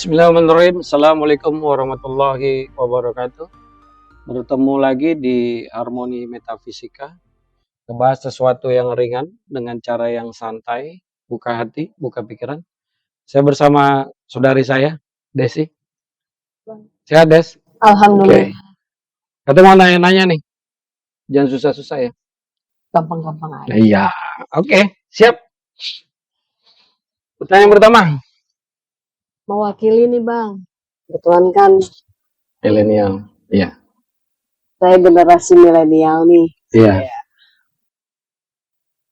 Bismillahirrahmanirrahim. Assalamualaikum warahmatullahi wabarakatuh. Bertemu lagi di Harmoni Metafisika. Ngebahas sesuatu yang ringan dengan cara yang santai, buka hati, buka pikiran. Saya bersama saudari saya, Desi. Sehat, Des? Alhamdulillah. Kata mau nanya-nanya nih. Jangan susah-susah ya. Gampang-gampang aja. Iya. Oke, siap. Pertanyaan pertama. Mewakili nih Bang. Kebetulan kan Milenial. Iya. saya generasi milenial nih. Iya.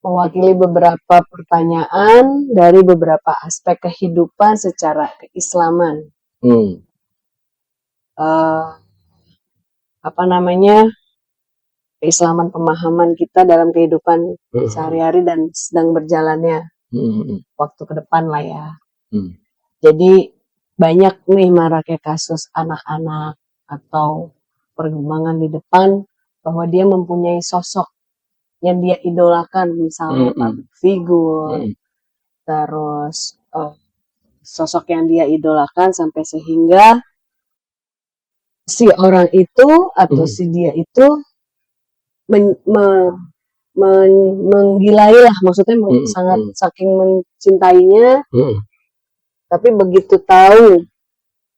Mewakili beberapa pertanyaan dari beberapa aspek kehidupan secara keislaman. Keislaman pemahaman kita dalam kehidupan sehari-hari dan sedang berjalannya waktu ke depan lah ya. Jadi banyak nih maraknya kasus anak-anak atau perkembangan di depan bahwa dia mempunyai sosok yang dia idolakan, misalnya public figure, terus sosok yang dia idolakan sampai sehingga si orang itu atau si dia itu menggilai lah, maksudnya sangat saking mencintainya, tapi begitu tahu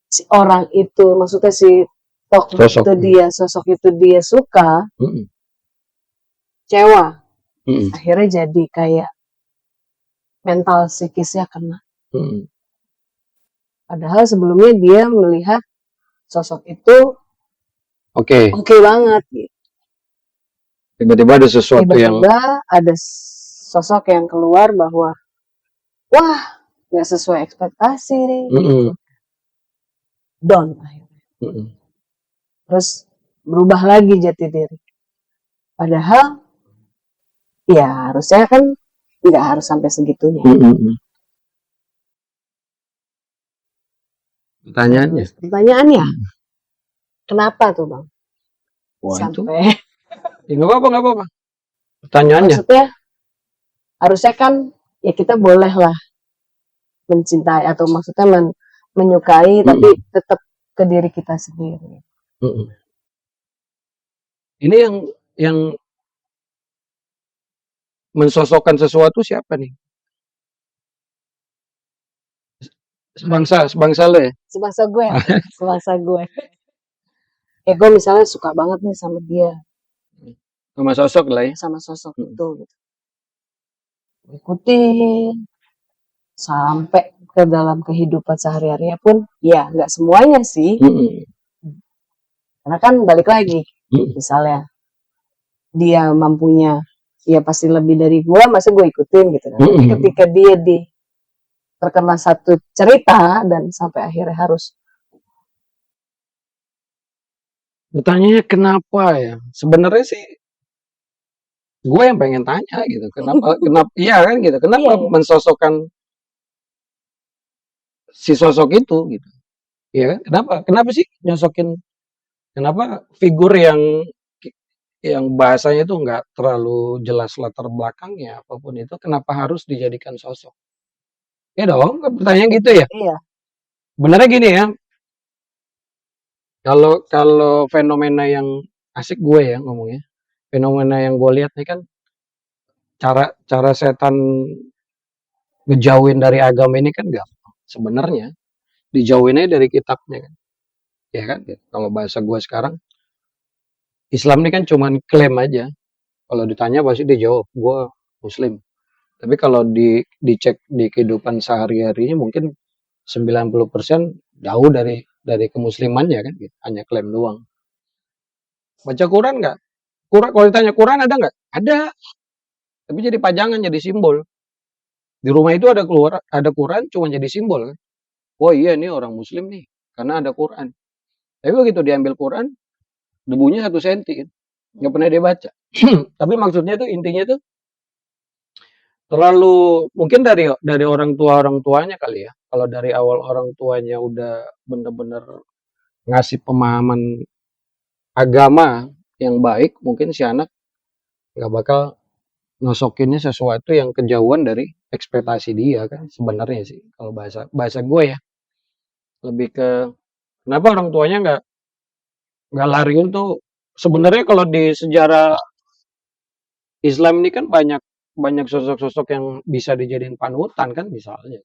si orang itu, maksudnya si sosok itu dia suka, kecewa, akhirnya jadi kayak mental psikisnya kena. Padahal sebelumnya dia melihat sosok itu oke banget gitu. Tiba-tiba ada sesuatu ada sosok yang keluar bahwa wah nggak sesuai ekspektasi nih, gitu. Down akhirnya. Terus berubah lagi jati diri. Padahal ya harusnya kan nggak harus sampai segitunya. Pertanyaannya, kenapa tuh Bang? Sampai nggak apa-apa. Pertanyaannya. Maksudnya harusnya kan ya kita boleh lah mencintai atau maksudnya menyukai, tapi tetap ke diri kita sendiri. Ini yang mensosokkan sesuatu siapa nih? Sebangsa lo ya? Sebangsa gue. Gue misalnya suka banget nih sama dia. Sama sosok lah ya? Sama sosok itu. Gitu. Ikutin. Sampai ke dalam kehidupan sehari-harinya pun, ya nggak semuanya sih. Karena kan balik lagi. Misalnya, dia mampunya, ya pasti lebih dari gue, masa gue ikutin gitu. Ketika dia terkena satu cerita dan sampai akhirnya harus. Bertanya kenapa ya? Sebenarnya sih gue yang pengen tanya gitu. Kenapa iya kan gitu. Kenapa mensosokkan si sosok itu gitu. Iya kan? Kenapa sih nyosokin, kenapa figur yang bahasanya itu nggak terlalu jelas latar belakangnya apapun itu, kenapa harus dijadikan sosok? Ya dong, pertanyaan gitu ya. Iya. Benernya gini ya. Kalau fenomena yang asik gue ya ngomongnya, fenomena yang gue lihat nih kan, cara setan ngejauhin dari agama ini kan gampang. Sebenarnya dijauhinnya dari kitabnya kan, ya kan? Kalau bahasa gue sekarang, Islam ini kan cuman klaim aja. Kalau ditanya pasti dia jawab, gue Muslim. Tapi kalau dicek di kehidupan sehari-harinya mungkin 90% jauh dari kemuslimannya kan, gitu. Hanya klaim doang. Baca Quran nggak? Kalau ditanya Quran ada nggak? Ada. Tapi jadi pajangan, jadi simbol. Di rumah itu ada Quran, cuma jadi simbol kan. Oh iya ini orang Muslim nih, karena ada Quran. Tapi begitu diambil Quran, debunya 1 senti kan. Nggak pernah dia baca. Tapi maksudnya tuh, intinya tuh terlalu, mungkin dari orang tuanya kali ya. Kalau dari awal orang tuanya udah bener-bener ngasih pemahaman agama yang baik, mungkin si anak nggak bakal nosokinnya sesuatu yang kejauhan dari ekspektasi dia kan, sebenarnya sih kalau bahasa gue ya. Lebih ke kenapa orang tuanya nggak lari untuk sebenarnya kalau di sejarah Islam ini kan banyak banyak sosok-sosok yang bisa dijadiin panutan kan misalnya.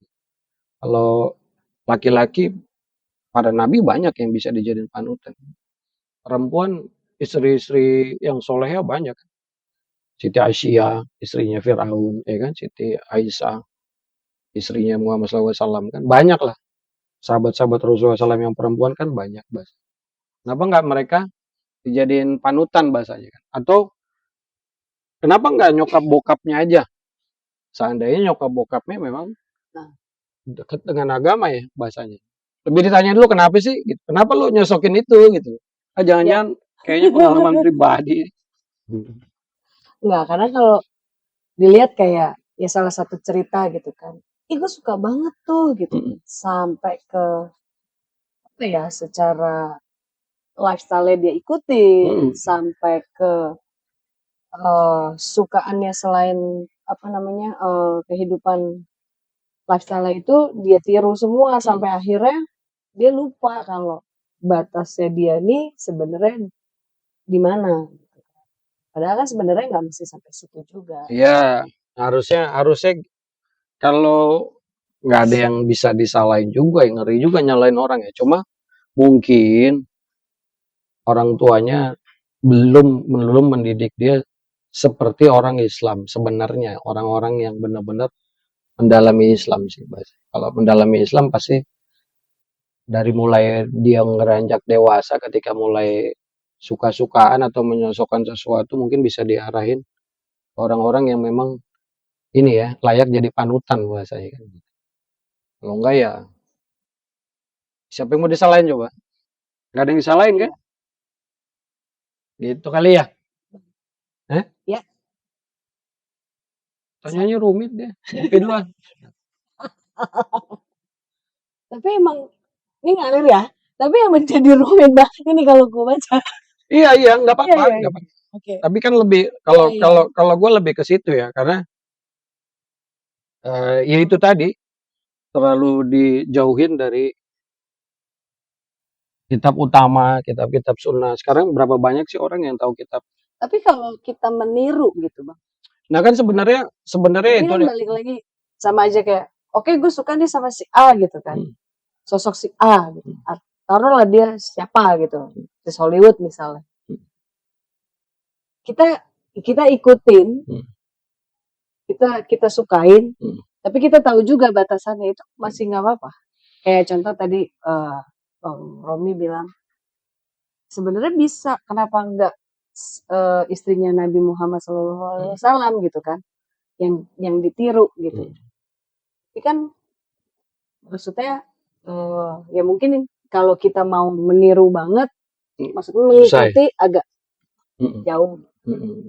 Kalau laki-laki para nabi banyak yang bisa dijadiin panutan. Perempuan istri-istri yang soleha banyak. Siti Aisyah, istrinya Firaun, ya kan? Siti Aisyah, istrinya Muhammad SAW kan banyak lah. Sahabat-sahabat Rasulullah SAW yang perempuan kan banyak, Bas. Kenapa nggak mereka dijadiin panutan bahasanya kan? Atau kenapa nggak nyokap bokapnya aja? Seandainya nyokap bokapnya memang Nah, dekat dengan agama ya bahasanya. Lebih ditanya dulu kenapa sih? Gitu. Kenapa lu nyosokin itu gitu? Ah, ya. jangan-jangan kayaknya pengalaman pribadi. Hmm. Enggak, karena kalau dilihat kayak ya salah satu cerita gitu kan. Ih, gue suka banget tuh gitu. Mm-mm. Sampai ke apa ya secara lifestyle dia ikutin, Mm-mm. sampai ke sukaannya selain apa namanya kehidupan lifestyle itu dia tiru semua Mm. sampai akhirnya dia lupa kalau batasnya dia nih sebenarnya di mana. Padahal kan sebenarnya nggak mesti sampai situ juga. Ya, harusnya harusnya kalau nggak ada yang bisa disalahin juga, yang ngeri juga nyalain orang ya. Cuma mungkin orang tuanya belum mendidik dia seperti orang Islam sebenarnya, orang-orang yang benar-benar mendalami Islam sih, Bas. Kalau mendalami Islam pasti dari mulai dia ngeranjak dewasa ketika mulai suka-sukaan atau menyosokkan sesuatu mungkin bisa diarahin orang-orang yang memang ini ya layak jadi panutan bahasanya kan. Kalau enggak ya siapa yang mau disalahin coba? Nggak ada yang disalahin kan? Iya. Gitu kali ya? Eh? Ya, Tanyanya rumit deh. Ngopi dulu ah. tapi emang ini ngalir ya. Tapi yang menjadi rumit banget ini kalau gue baca. Iya iya nggak Iya, apa-apa, iya, nggak iya. apa. Oke. Tapi kan lebih Iya, kalau iya. kalau kalau gue lebih ke situ ya karena ya itu tadi terlalu dijauhin dari kitab utama, kitab-kitab sunnah. Sekarang berapa banyak sih orang yang tahu kitab? Tapi kalau kita meniru gitu, Bang. Nah kan sebenarnya Ini itu kan ya. balik lagi sama aja kayak oke gue suka nih sama si A gitu kan. Hmm, Sosok si A gitu. hmm, Taruhlah dia siapa gitu. Di Hollywood misalnya. hmm, Kita kita ikutin, hmm, kita sukain, hmm, tapi kita tahu juga batasannya itu masih nggak apa-apa. Kayak contoh tadi Bang Romi bilang sebenarnya bisa kenapa enggak istrinya Nabi Muhammad hmm, SAW gitu kan yang ditiru gitu. hmm, Tapi kan maksudnya ya mungkin kalau kita mau meniru banget, hmm. maksudnya Susah ya? mengikuti agak Hmm, jauh hmm.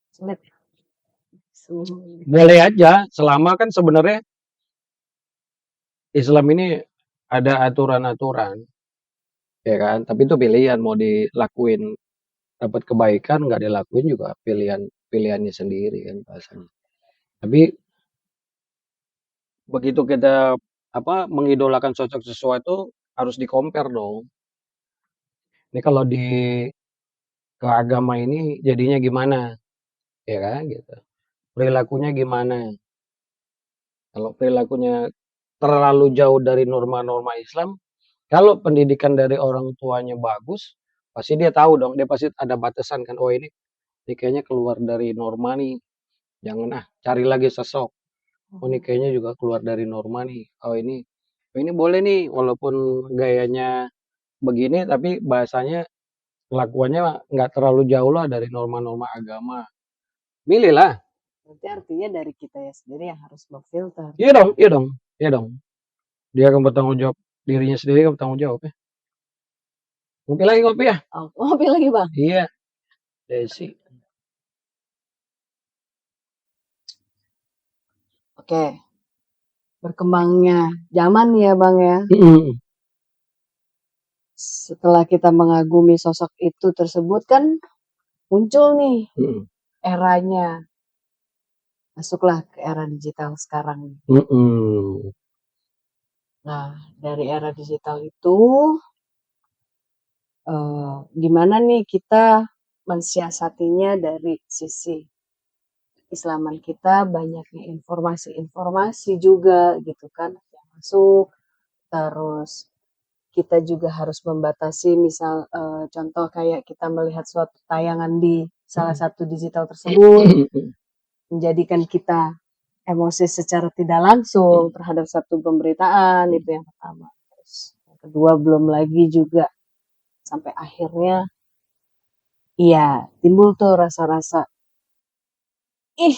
sulit. Boleh aja, selama kan sebenarnya Islam ini ada aturan-aturan, ya kan? Tapi itu pilihan mau dilakuin dapat kebaikan, nggak dilakuin juga pilihannya sendiri kan bahasanya. Tapi begitu kita apa mengidolakan sosok sesuatu harus di-compare dong. Ini kalau di ke agama ini jadinya gimana, ya kan gitu. Perilakunya gimana? Kalau perilakunya terlalu jauh dari norma-norma Islam, kalau pendidikan dari orang tuanya bagus, pasti dia tahu dong, dia pasti ada batasan kan. Oh ini kayaknya keluar dari norma nih. Jangan cari lagi sosok. Oh ini kayaknya juga keluar dari norma nih. Oh ini boleh nih, walaupun gayanya begini, tapi bahasanya kelakuannya nggak terlalu jauh lah dari norma-norma agama. Milih lah. Berarti artinya dari kita ya sendiri yang harus memfilter. Iya dong, iya dong, iya dong. Dia akan bertanggung jawab dirinya sendiri akan bertanggung jawab ya. Ngopi lagi ngopi ya. Oh, ngopi lagi bang. Iya, Desi. Oke, berkembangnya zaman ya bang ya. Mm-mm. Setelah kita mengagumi sosok itu tersebut kan muncul nih Mm-mm. eranya. Masuklah ke era digital sekarang. Mm-mm. Nah, dari era digital itu, gimana nih kita mensiasatinya dari sisi Islaman kita, banyaknya informasi-informasi juga gitu kan yang masuk, terus kita juga harus membatasi misal, contoh kayak kita melihat suatu tayangan di salah satu digital tersebut, menjadikan kita emosi secara tidak langsung terhadap satu pemberitaan, itu yang pertama. Terus yang kedua belum lagi juga sampai akhirnya, iya timbul tuh rasa-rasa, ih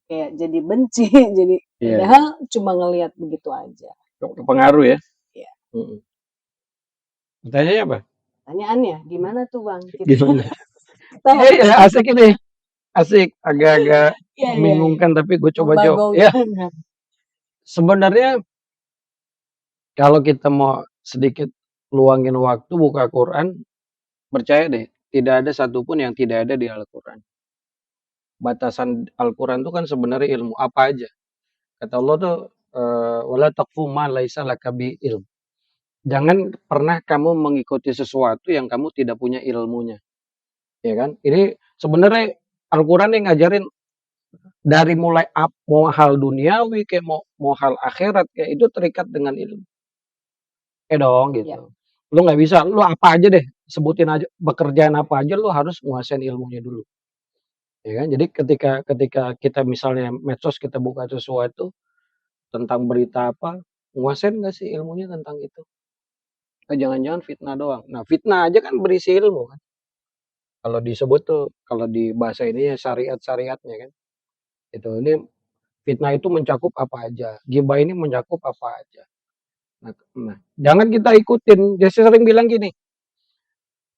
kayak jadi benci, jadi Iya, padahal cuma ngelihat begitu aja. kepengaruh ya. Iya. Pertanyaannya apa? Pertanyaannya, gimana tuh Bang kita Gimana? kita Ya, asik ini. Asik, agak-agak iya iya iya, membingungkan tapi gue coba jawab. Ya, membagongkan. sebenarnya kalau kita mau sedikit luangin waktu buka Quran, percaya deh, tidak ada satupun yang tidak ada di Al-Quran. Batasan Al-Quran itu kan sebenarnya ilmu apa aja. Kata Allah tuh, wala taqfu ma laisa laka bi ilm. Jangan pernah kamu mengikuti sesuatu yang kamu tidak punya ilmunya. Ya kan? Ini sebenarnya Al-Quran yang ngajarin dari mulai mau hal duniawi kayak mau hal akhirat kayak itu terikat dengan ilmu. Dong Ya, gitu. Lu nggak bisa, lu apa aja deh, sebutin aja pekerjaan apa aja lu harus nguasain ilmunya dulu. Ya kan? Jadi ketika ketika kita misalnya medsos kita buka sesuatu tentang berita apa, nguasain nggak sih ilmunya tentang itu? Jangan-jangan fitnah doang. Nah, fitnah aja kan berisi ilmu kan. Kalau disebut tuh, kalau di bahasa ini ya syariat-syariatnya kan. Ini fitnah itu mencakup apa aja. Gibah ini mencakup apa aja. Nah, jangan kita ikutin. Dia sering bilang gini,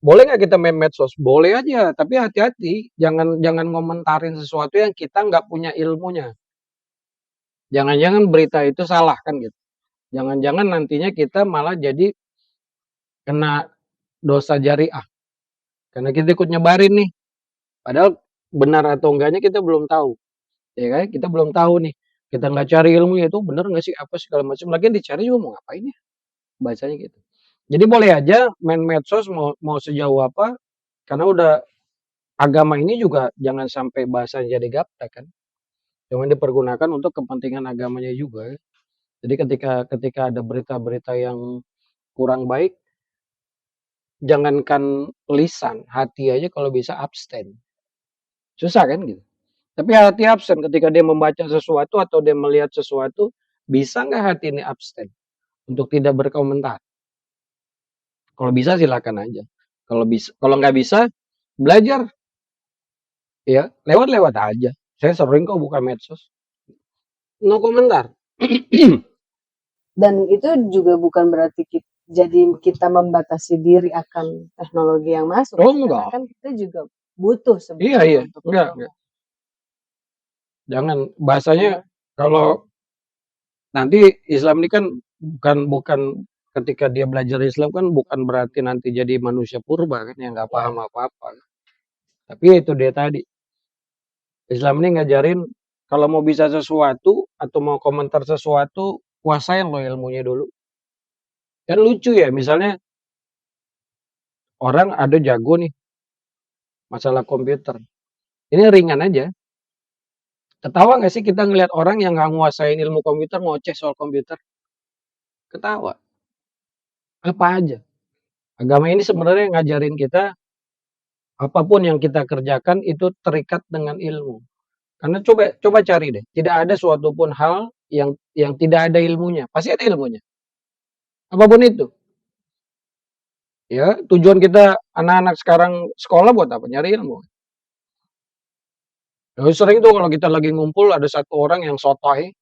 boleh nggak kita main medsos? Boleh aja, tapi hati-hati. Jangan jangan ngomentarin sesuatu yang kita nggak punya ilmunya. Jangan-jangan berita itu salah kan gitu. Jangan-jangan nantinya kita malah jadi kena dosa jariah. Karena kita ikut nyebarin nih. Padahal benar atau enggaknya kita belum tahu. Ya kan? Kita belum tahu nih. Kita nggak cari ilmunya itu benar nggak sih apa segala macam. Lagian dicari juga mau ngapain ya? Bacanya gitu. Jadi boleh aja main medsos mau sejauh apa. Karena udah agama ini juga jangan sampai bahasanya jadi gaptek kan. Jangan dipergunakan untuk kepentingan agamanya juga. Jadi ketika ketika ada berita-berita yang kurang baik, jangankan lisan, hati aja kalau bisa abstain. Susah kan gitu. Tapi hati abstain ketika dia membaca sesuatu atau dia melihat sesuatu, bisa nggak hati ini abstain untuk tidak berkomentar? Kalau bisa silakan aja. Kalau nggak bisa, belajar ya lewat-lewat aja. Saya sering kok buka medsos, no komentar. dan itu juga bukan berarti jadi kita membatasi diri akan teknologi yang masuk, Oh karena enggak, kan kita juga butuh iya sebenarnya iya, untuk enggak. Jangan bahasanya kalau nanti Islam ini kan bukan bukan ketika dia belajar Islam kan bukan berarti nanti jadi manusia purba kan yang nggak paham apa-apa. Tapi itu dia tadi Islam ini ngajarin kalau mau bisa sesuatu atau mau komentar sesuatu kuasain lo ilmunya dulu. Kan lucu ya misalnya orang ada jago nih masalah komputer. Ini ringan aja. Ketawa nggak sih kita ngelihat orang yang nggak nguasain ilmu komputer ngoceh soal komputer? Ketawa. Apa aja. Agama ini sebenarnya ngajarin kita apapun yang kita kerjakan itu terikat dengan ilmu. Karena coba coba cari deh, tidak ada suatu pun hal yang tidak ada ilmunya. Pasti ada ilmunya. Apapun itu. Ya, tujuan kita anak-anak sekarang sekolah buat apa? Nyari ilmu. Ya, sering tuh kalau kita lagi ngumpul ada satu orang yang sotoy,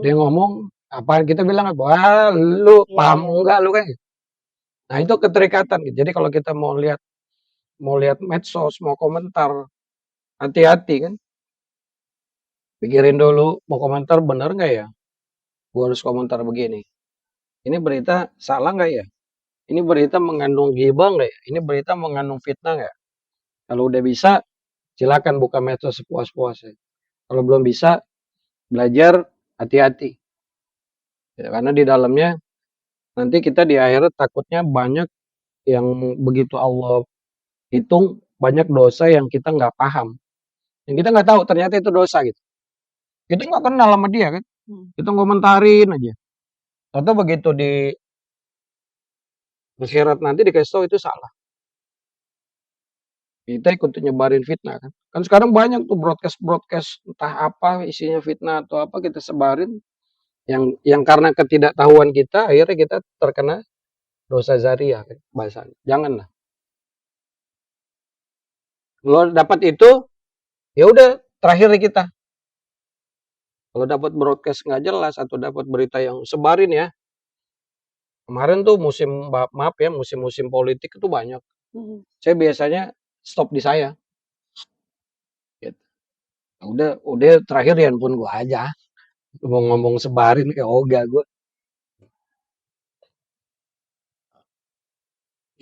dia ngomong apa kita bilang apa? Wah, lu paham enggak lu kan? Nah, itu keterikatan gitu. Jadi kalau kita mau lihat medsos, mau komentar, hati-hati kan. Pikirin dulu mau komentar bener nggak ya? Gua harus komentar begini. Ini berita salah nggak ya? Ini berita mengandung ghibah nggak ya? Ini berita mengandung fitnah nggak? Kalau udah bisa, silakan buka medsos sepuas-puasnya. Kalau belum bisa, belajar hati-hati. Ya, karena di dalamnya Nanti kita di akhirat takutnya banyak yang begitu Allah hitung, banyak dosa yang kita nggak paham. Yang kita nggak tahu ternyata itu dosa gitu. Kita nggak kenal sama dia kan. Kita ngomentarin aja. Atau begitu di akhirat nanti dikasih tahu itu salah. Kita ikut nyebarin fitnah kan. Kan sekarang banyak tuh broadcast entah apa isinya fitnah atau apa kita sebarin yang karena ketidaktahuan kita akhirnya kita terkena dosa zariah kan bahasanya. Janganlah. Kalau dapat itu ya udah terakhir kita. Kalau dapat broadcast nggak jelas atau dapat berita yang sebarin ya. Kemarin tuh maaf ya musim-musim politik itu banyak. Saya biasanya stop di saya. Gitu. Udah terakhir ya pun gua aja. Ngomong sebarin kayak ogah gua.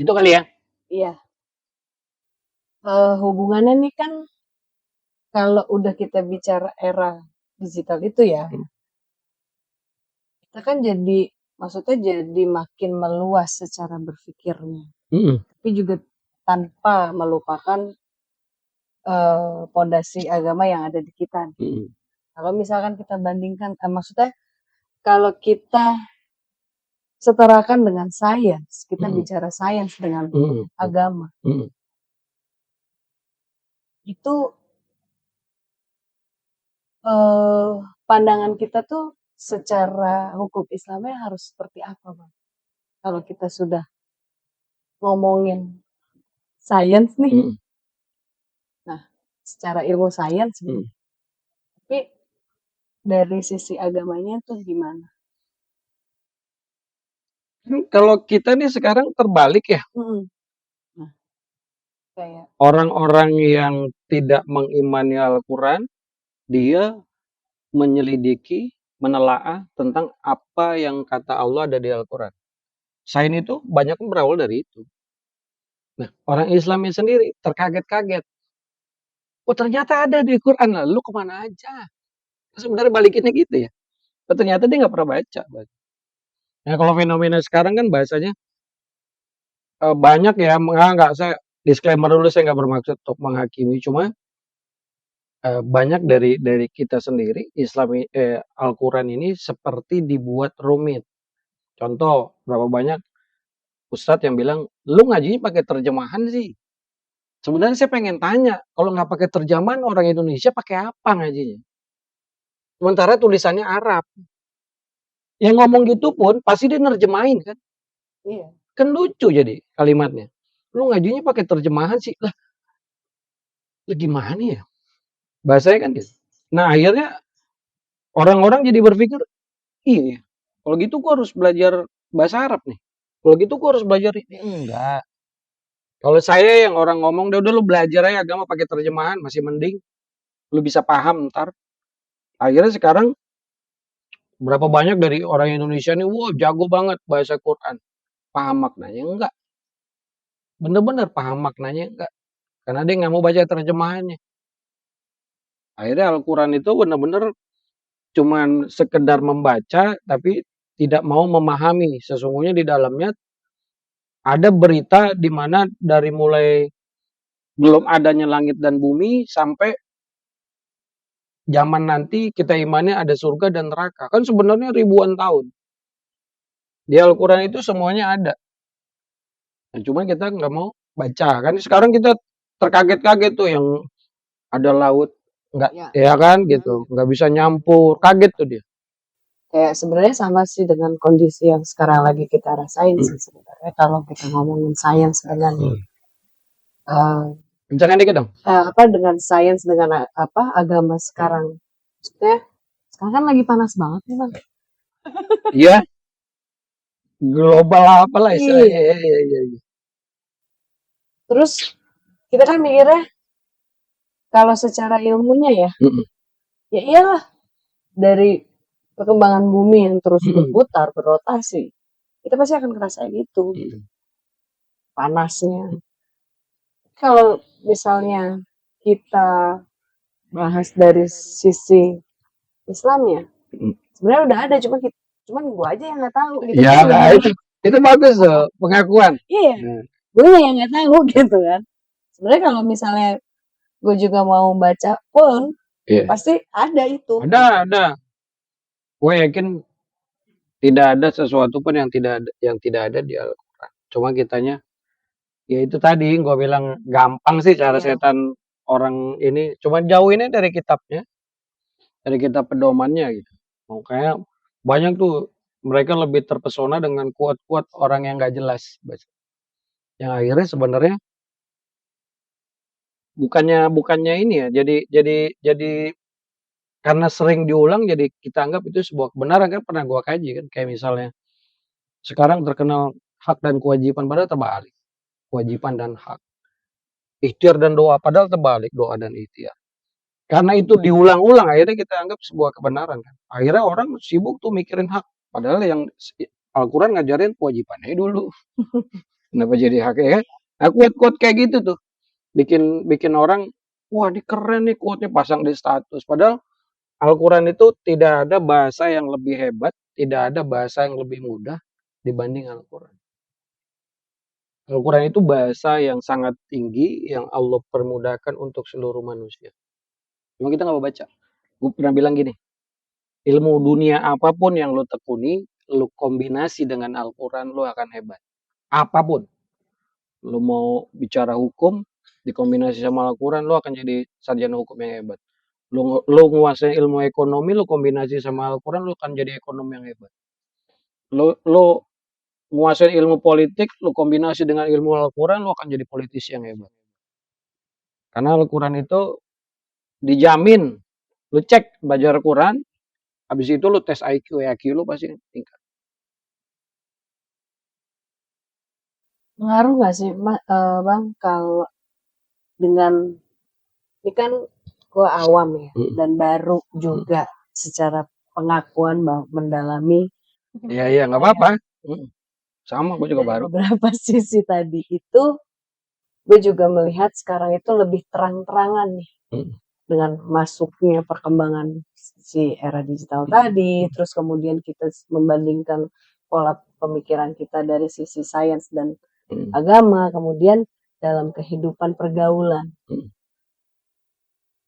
Itu kali ya. Iya. Hubungannya nih kan kalau udah kita bicara era digital itu ya, kita kan maksudnya jadi makin meluas secara berpikirnya. Tapi juga tanpa melupakan pondasi agama yang ada di kita. Kalau misalkan kita bandingkan, maksudnya kalau kita setarakan dengan sains, kita bicara sains dengan agama, itu pandangan kita tuh secara hukum Islamnya harus seperti apa, Bang? Kalau kita sudah ngomongin sains nih, nah secara ilmu sains, tapi dari sisi agamanya tuh gimana? Kalau kita nih sekarang terbalik ya. Nah, kayak orang-orang yang tidak mengimani Al-Quran, dia menyelidiki, menelaah tentang apa yang kata Allah ada di Al-Quran. Sains itu banyak berawal dari itu. Nah, orang Islamnya sendiri terkaget-kaget. Oh ternyata ada di Quran, lalu kemana aja? Sebenarnya balikinnya gitu ya. Oh, ternyata dia nggak pernah baca. Nah kalau fenomena sekarang kan bahasanya banyak ya, nggak saya disclaimer dulu saya nggak bermaksud untuk menghakimi, cuma banyak dari kita sendiri Al-Quran ini seperti dibuat rumit. Contoh berapa banyak ustadz yang bilang lu ngajinya pakai terjemahan sih. Sebenarnya saya pengen tanya, kalau nggak pakai terjemahan orang Indonesia pakai apa ngajinya? Sementara tulisannya Arab. Yang ngomong gitu pun pasti dia nerjemahin kan? iya. Kan lucu jadi kalimatnya. Lu ngajinya pakai terjemahan sih. Lah gimana ya? Bahasanya kan gitu. Nah akhirnya orang-orang jadi berpikir, iya, kalau gitu gua harus belajar bahasa Arab nih. Kalau gitu gua harus belajar ini. Enggak. Kalau saya yang orang ngomong, udah lu belajar aja agama pakai terjemahan, masih mending. Lu bisa paham ntar. Akhirnya sekarang berapa banyak dari orang Indonesia nih, wah jago banget bahasa Quran. Paham maknanya enggak. Bener-bener paham maknanya enggak. Karena dia nggak mau baca terjemahannya. Akhirnya Al-Quran itu bener-bener cuman sekedar membaca, tapi tidak mau memahami. Sesungguhnya di dalamnya ada berita di mana dari mulai belum adanya langit dan bumi sampai zaman nanti kita imannya ada surga dan neraka. Kan sebenarnya ribuan tahun. Di Al-Quran itu semuanya ada. Nah, cuma kita nggak mau baca. Kan sekarang kita terkaget-kaget tuh yang ada laut nggak ya kan gitu, nggak bisa nyampur, kaget tuh dia. Kayak sebenarnya sama sih dengan kondisi yang sekarang lagi kita rasain sih sebenarnya kalau kita ngomongin sains dengan Jangan dikit dong. dengan sains dengan agama sekarang. Maksudnya sekarang kan lagi panas banget nih, Bang. Iya. Global apalah istilahnya. Iya. Terus kita kan mikirnya kalau secara ilmunya ya, ya iyalah dari perkembangan bumi yang terus berputar, berotasi, kita pasti akan ngerasain itu, panasnya. Kalau misalnya kita bahas dari sisi Islamnya, sebenarnya udah ada, cuma cuman gue aja yang nggak tahu gitu Ya, kan. itu bagus tuh pengakuan. Iya, Nah, gue yang nggak tahu gitu kan. Sebenarnya kalau misalnya gue juga mau baca pun iya. pasti ada itu. Ada. Gue yakin tidak ada sesuatu pun yang tidak ada di Al-Quran. Cuma kitanya, ya itu tadi gue bilang gampang sih cara Iya. setan orang ini. Cuma jauhinnya dari kitabnya, dari kitab pedomannya gitu. Makanya banyak tuh mereka lebih terpesona dengan kuat-kuat orang yang nggak jelas. Yang akhirnya sebenarnya bukannya ini ya. Jadi karena sering diulang jadi kita anggap itu sebuah kebenaran kan pernah gua kaji kan kayak misalnya sekarang terkenal hak dan kewajiban padahal terbalik. Kewajiban dan hak. Ikhtiar dan doa padahal terbalik doa dan ikhtiar. Karena itu diulang-ulang akhirnya kita anggap sebuah kebenaran kan. Akhirnya orang sibuk tuh mikirin hak padahal yang Al-Quran ngajarin kewajibannya dulu. Kenapa jadi hak ya? Nah, quote-quote kayak gitu tuh bikin bikin orang wah ini keren nih quote-nya pasang di status. Padahal Al-Quran itu tidak ada bahasa yang lebih hebat, tidak ada bahasa yang lebih mudah dibanding Al-Quran. Al-Quran itu bahasa yang sangat tinggi yang Allah permudahkan untuk seluruh manusia. Cuma kita nggak mau baca. Gue pernah bilang gini, ilmu dunia apapun yang lo tekuni, lo kombinasi dengan Al-Quran, lo akan hebat. Apapun. Lo mau bicara hukum, dikombinasi sama Al-Quran, lo akan jadi sarjana hukum yang hebat. Lo nguasain ilmu ekonomi, lo kombinasi sama Al-Quran, lo akan jadi ekonom yang hebat. Lo nguasain ilmu politik, lo kombinasi dengan ilmu Al-Quran, lo akan jadi politisi yang hebat. Karena Al-Quran itu dijamin, lo cek belajar Quran, habis itu lo tes IQ, EQ lo pasti tingkat. Pengaruh nggak sih bang kalau dengan ini kan gue awam ya dan baru juga secara pengakuan bahwa mendalami. Iya nggak apa-apa. Sama gue juga baru. Beberapa sisi tadi itu gue juga melihat sekarang itu lebih terang-terangan nih dengan masuknya perkembangan si era digital tadi, terus kemudian kita membandingkan pola pemikiran kita dari sisi sains dan agama, kemudian dalam kehidupan pergaulan.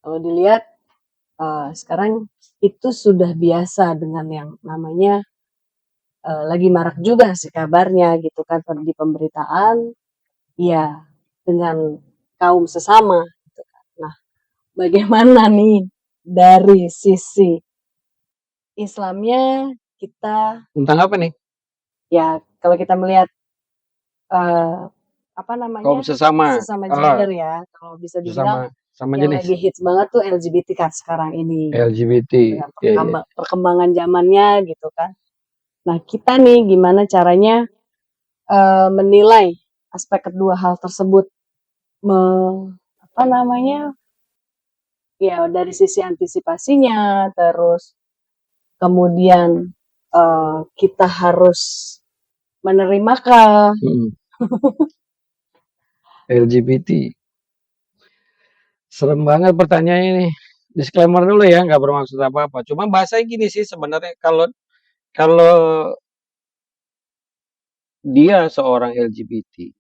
Kalau dilihat sekarang itu sudah biasa dengan yang namanya lagi marak juga sih kabarnya gitu kan di pemberitaan, ya dengan kaum sesama. Gitu kan. Nah, bagaimana nih dari sisi Islamnya kita? Tentang apa nih? Ya kalau kita melihat apa namanya Kaum sesama gender ya, kalau bisa dibilang sama yang jenis. lagi hits banget tuh LGBT kan sekarang ini. LGBT. Dengan perkembangan zamannya gitu kan. Nah kita nih gimana caranya menilai aspek kedua hal tersebut, apa namanya? Ya dari sisi antisipasinya, terus kemudian kita harus menerimakah? LGBT. Serem banget pertanyaannya nih. Disclaimer dulu ya, nggak bermaksud apa-apa. Cuma bahasanya gini sih sebenarnya kalau dia seorang LGBT,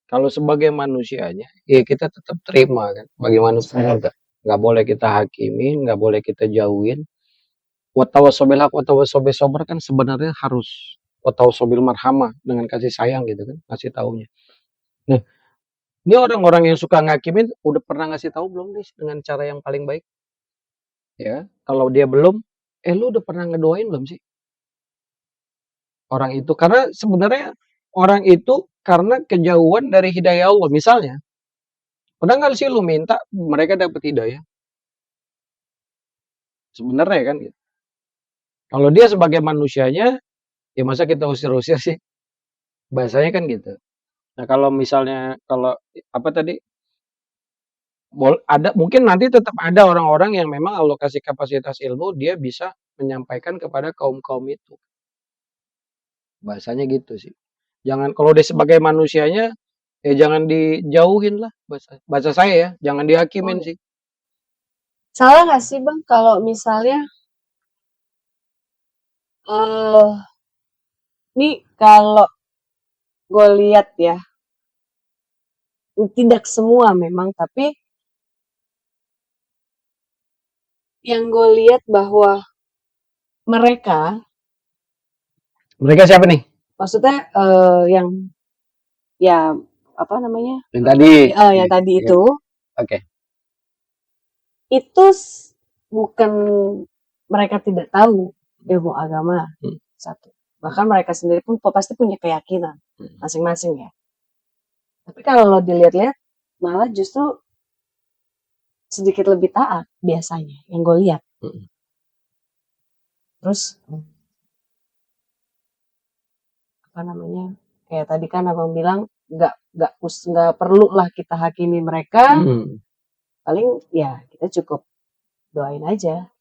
kalau sebagai manusianya, ya kita tetap terima kan. Bagaimana nggak boleh kita hakimin, nggak boleh kita jauhin. Watawasobil hak, watawasobil sober kan sebenarnya harus watawasobil marhamah dengan kasih sayang gitu kan, kasih taunya. Nah, ini orang-orang yang suka ngakimin udah pernah ngasih tahu belum nih dengan cara yang paling baik? Ya, kalau dia belum, lu udah pernah ngedoain belum sih orang itu? Karena sebenarnya orang itu karena kejauhan dari hidayah Allah. Misalnya, pernah nggak sih lu minta mereka dapat hidayah? Sebenarnya kan gitu. Kalau dia sebagai manusianya, ya masa kita usir-usir sih? Bahasanya kan gitu. Nah kalau misalnya, kalau apa tadi, ada mungkin nanti tetap ada orang-orang yang memang Allah kasih kapasitas ilmu, dia bisa menyampaikan kepada kaum-kaum itu. Bahasanya gitu sih. Jangan kalau dia sebagai manusianya, ya jangan dijauhin lah bahasa saya ya, jangan dihakimin sih. Salah nggak sih bang kalau misalnya Ini kalau gue lihat ya, tidak semua memang, tapi yang gue lihat bahwa mereka siapa nih? maksudnya yang ya apa namanya Yang tadi. yang tadi Iya. itu Oke. itu bukan mereka tidak tahu ilmu agama satu, bahkan mereka sendiri pun pasti punya keyakinan masing-masing ya. Tapi kalau dilihat-lihat malah justru sedikit lebih taat biasanya yang gue lihat. Terus apa namanya, kayak tadi kan abang bilang nggak perlu lah kita hakimi mereka, paling ya kita cukup doain aja.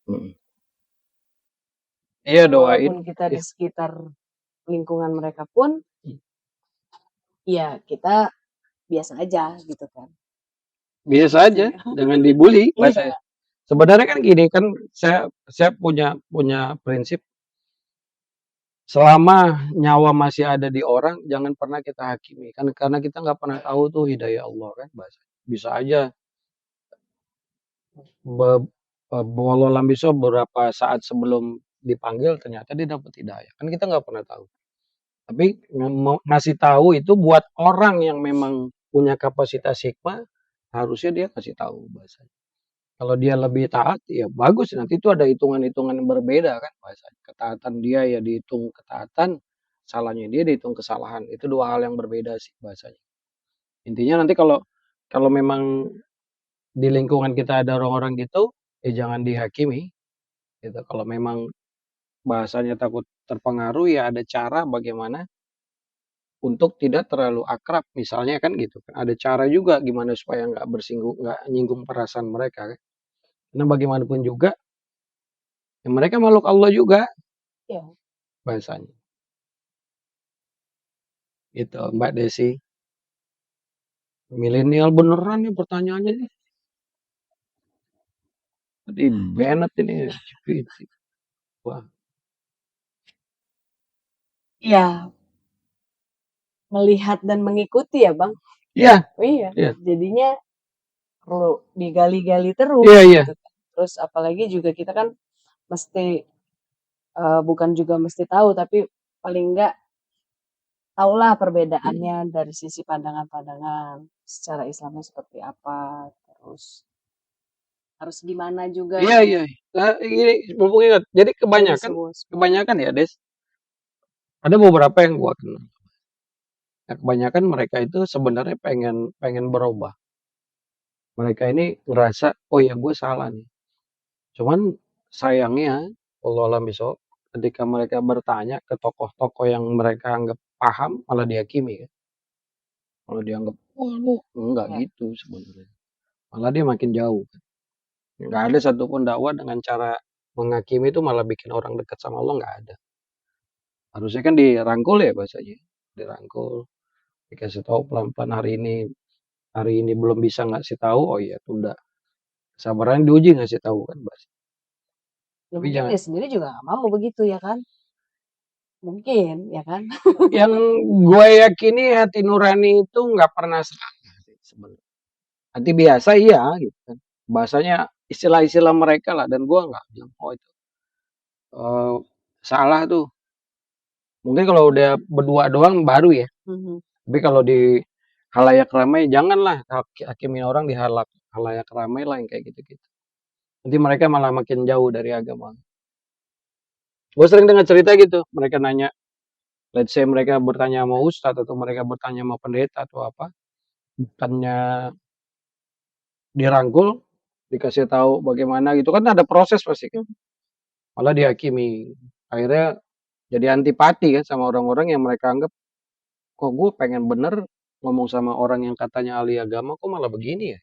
Iya, doain. Walaupun kita di sekitar lingkungan mereka pun ya kita biasa aja gitu kan. Biasa aja, jangan dibully bahasanya. Sebenarnya kan gini kan, saya punya prinsip, selama nyawa masih ada di orang jangan pernah kita hakimi kan, karena kita nggak pernah tahu tuh hidayah Allah kan bahasa. Bisa aja wallahualam bisa beberapa saat sebelum dipanggil ternyata dia dapat hidayah kan, kita nggak pernah tahu. Tapi ngasih tahu itu buat orang yang memang punya kapasitas hikmah, harusnya dia kasih tahu bahasa. Kalau dia lebih taat, ya bagus. Nanti itu ada hitungan-hitungan yang berbeda kan bahasa. Ketaatan dia ya dihitung ketaatan, salahnya dia dihitung kesalahan. Itu dua hal yang berbeda sih bahasanya. Intinya nanti kalau kalau memang di lingkungan kita ada orang-orang gitu, ya jangan dihakimi. Gitu. Kalau memang bahasanya takut terpengaruh, ya ada cara bagaimana untuk tidak terlalu akrab, misalnya kan gitu. Ada cara juga gimana supaya nggak nyinggung perasaan mereka kan. Karena bagaimanapun juga, ya mereka makhluk Allah juga. Iya. Bahasanya. Gitu, Mbak Desi. Milenial beneran nih pertanyaannya nih. Tadi Bennett ini. Wah. Ya, melihat dan mengikuti ya bang. Iya. Iya. Iya. Jadinya perlu digali-gali terus. Iya, iya. Gitu. Terus apalagi juga kita kan mesti bukan juga mesti tahu, tapi paling enggak tahulah perbedaannya dari sisi pandangan-pandangan secara Islamnya seperti apa, terus harus gimana juga. Iya, iya. Nah, ini mumpung ingat. Jadi kebanyakan ya, Des. Ada beberapa yang gua kenal. Nah, kebanyakan mereka itu sebenarnya pengen berubah. Mereka ini ngerasa, oh ya gue salah nih. Cuman sayangnya, Allah alam besok, ketika mereka bertanya ke tokoh-tokoh yang mereka anggap paham, malah dihakimi. Kalau dianggap, wah lu enggak gitu sebenarnya. Malah dia makin jauh. Nggak ada satupun dakwah dengan cara menghakimi itu malah bikin orang dekat sama Allah, nggak ada. Harusnya kan dirangkul ya bahasanya. Dirangkul, dikasih tahu pelan-pelan hari ini belum bisa ngasih tahu, oh iya tunda. Kesabaran diuji ngasih tahu kan bahasa. Tapi dia sendiri juga gak mau begitu ya kan? Mungkin ya kan? Yang gue yakini hati nurani itu nggak pernah salah sebenarnya. Hati biasa iya gitu kan. Bahasanya istilah-istilah mereka lah, dan gue nggak bilang oh itu salah tuh. Mungkin kalau udah berdua doang baru ya. Tapi kalau di halayak ramai janganlah hakimin orang di halayak ramai lah yang kayak gitu-gitu. Nanti mereka malah makin jauh dari agama. Gue sering dengar cerita gitu, mereka nanya, let's say mereka bertanya sama ustadz atau mereka bertanya sama pendeta atau apa, bukannya dirangkul, dikasih tahu bagaimana gitu kan, ada proses pasti kan. Malah dihakimi. Akhirnya jadi antipati kan sama orang-orang yang mereka anggap, kok gue pengen bener ngomong sama orang yang katanya ahli agama, kok malah begini ya.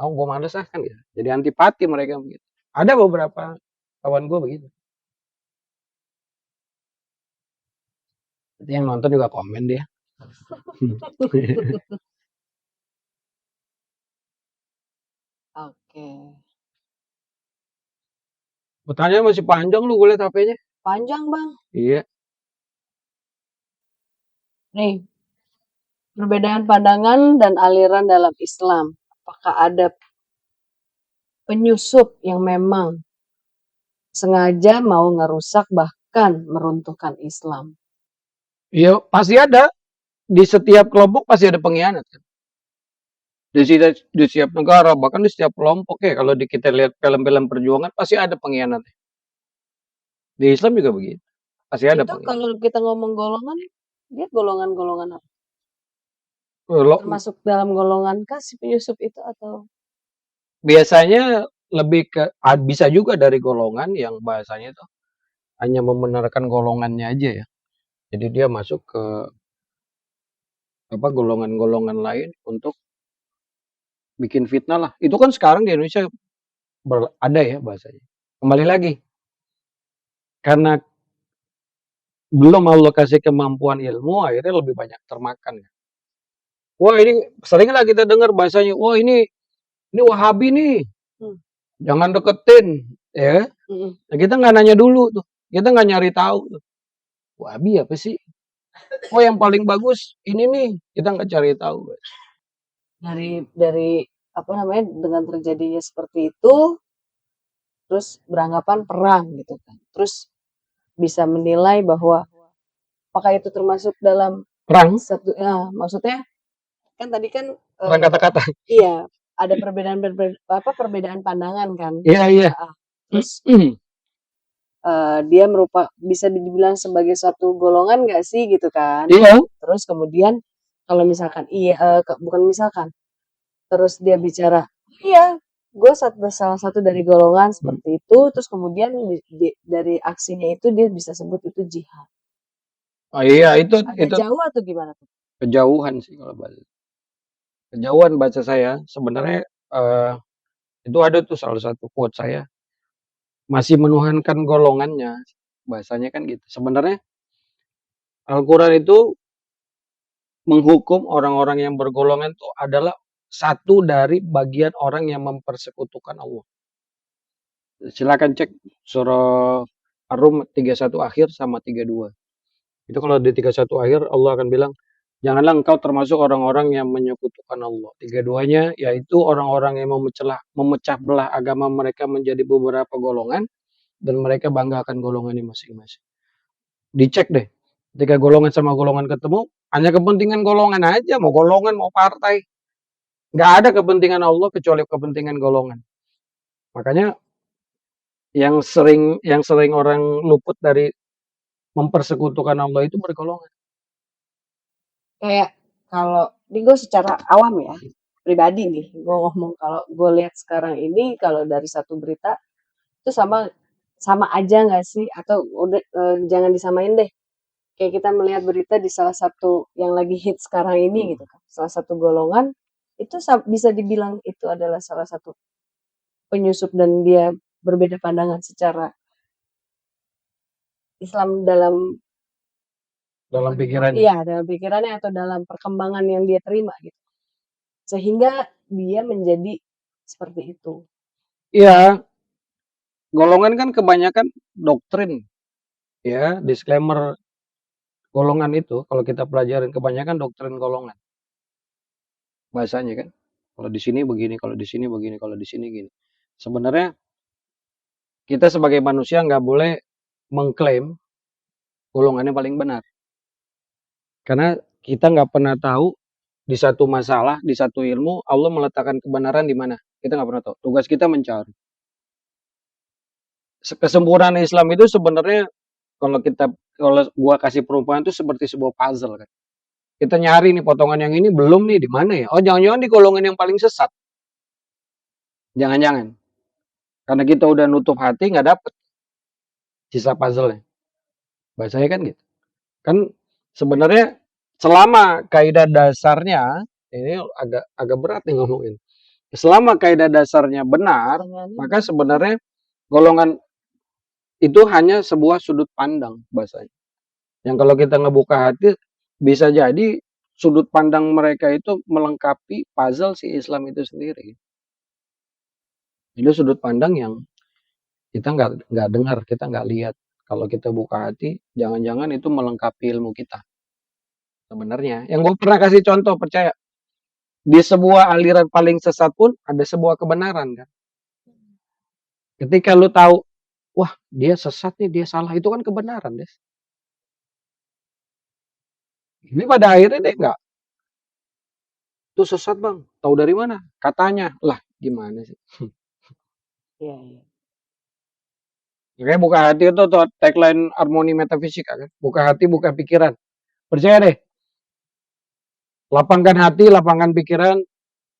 Oh, gue males kan gitu. Jadi antipati mereka begitu. Ada beberapa kawan gue begitu. Nanti yang nonton juga komen dia. Oke. Pertanyaan masih panjang lu, gue liat HP-nya. Panjang, Bang. Iya. Nih, perbedaan pandangan dan aliran dalam Islam. Apakah ada penyusup yang memang sengaja mau ngerusak bahkan meruntuhkan Islam? Iya, pasti ada. Di setiap kelompok pasti ada pengkhianat kan. Di setiap negara, bahkan di setiap kelompok ya. Kalau kita lihat film-film perjuangan, pasti ada pengkhianat. Di Islam juga begitu. Pasti ada Itu pengkhianat. kalau kita ngomong golongan, dia golongan-golongan apa? Kalau Termasuk dalam golongan kah si penyusup itu atau? biasanya lebih ke bisa juga dari golongan yang bahasanya itu hanya membenarkan golongannya aja ya. Jadi dia masuk ke golongan-golongan lain untuk bikin fitnah lah. Itu kan sekarang di Indonesia ada ya bahasanya. Kembali lagi, karena belum Allah kasih kemampuan ilmu, akhirnya lebih banyak termakan. Wah ini seringlah kita dengar bahasanya, wah ini Wahabi nih, jangan deketin, ya. Nah, kita nggak nanya dulu tuh, kita nggak nyari tahu tuh. Wahabi apa sih? Oh yang paling bagus ini nih, kita nggak cari tahu. Dari apa namanya, dengan terjadinya seperti itu, terus beranggapan perang gitu kan. Terus bisa menilai bahwa apakah itu termasuk dalam Perang, satu, ya, maksudnya kan tadi kan perang kata-kata. iya, ada perbedaan pandangan kan. Iya, iya. Terus dia bisa dibilang sebagai satu golongan nggak sih gitu kan. Iya. Terus kemudian kalau misalkan bukan misalkan, terus dia bicara, iya gue salah satu dari golongan seperti itu, terus kemudian dari aksinya itu dia bisa sebut itu jihad. Oh iya, itu Jauh atau gimana tuh? kejauhan sih kalau bahasa. Kejauhan baca saya. Sebenarnya itu ada tuh salah satu quote saya. Masih menuhankan golongannya. Bahasanya kan gitu. Sebenarnya Al-Quran itu menghukum orang-orang yang bergolongan itu adalah satu dari bagian orang yang mempersekutukan Allah. Silakan cek surah Ar-Rum 31 akhir sama 32. Itu kalau di 31 akhir Allah akan bilang, janganlah engkau termasuk orang-orang yang menyekutukan Allah. 32-nya yaitu orang-orang yang memecah belah agama mereka menjadi beberapa golongan dan mereka banggakan golongannya masing-masing. Dicek deh. Ketika golongan sama golongan ketemu, hanya kepentingan golongan aja, mau golongan mau partai. Nggak ada kepentingan Allah kecuali kepentingan golongan. Makanya yang sering orang luput dari mempersekutukan Allah itu bergolongan. Kayak kalau ini gue secara awam ya, pribadi nih, gue ngomong kalau gue lihat sekarang ini, kalau dari satu berita itu sama aja nggak sih? Atau udah jangan disamain deh. Kayak kita melihat berita di salah satu yang lagi hit sekarang ini gitu kan, salah satu golongan itu bisa dibilang itu adalah salah satu penyusup dan dia berbeda pandangan secara Islam dalam pikirannya. Iya, dalam pikirannya atau dalam perkembangan yang dia terima gitu. Sehingga dia menjadi seperti itu. Iya, golongan kan kebanyakan doktrin. Ya, disclaimer golongan itu kalau kita pelajarin kebanyakan doktrin golongan. Bahasanya kan. Kalau di sini begini, kalau di sini begini, kalau di sini gini. Sebenarnya kita sebagai manusia nggak boleh mengklaim golongannya paling benar. Karena kita nggak pernah tahu di satu masalah, di satu ilmu, Allah meletakkan kebenaran di mana. Kita nggak pernah tahu. Tugas kita mencari. Kesempurnaan Islam itu sebenarnya kalau gua kasih perumpamaan itu seperti sebuah puzzle kan. Kita nyari nih potongan yang ini belum nih di mana ya? Oh jangan-jangan di golongan yang paling sesat. Jangan-jangan. Karena kita udah nutup hati nggak dapet sisa puzzle-nya. Bahasanya kan gitu. Kan sebenarnya selama kaidah dasarnya ini agak berat nih ngomongin. Selama kaidah dasarnya benar, maka sebenarnya golongan itu hanya sebuah sudut pandang bahasanya. Yang kalau kita ngebuka hati bisa jadi sudut pandang mereka itu melengkapi puzzle si Islam itu sendiri. Itu sudut pandang yang kita nggak dengar, kita nggak lihat. Kalau kita buka hati, jangan-jangan itu melengkapi ilmu kita. Sebenarnya, yang gue pernah kasih contoh, percaya. Di sebuah aliran paling sesat pun ada sebuah kebenaran kan. Ketika lu tahu, wah dia sesat nih, dia salah, itu kan kebenaran, Des. Ini pada akhirnya dia enggak. Itu sesat bang, tahu dari mana? Katanya, lah gimana sih? Iya, iya. Makanya buka hati itu tuh tagline harmoni metafisika kan. Buka hati, buka pikiran. Percaya deh, lapangkan hati, lapangkan pikiran,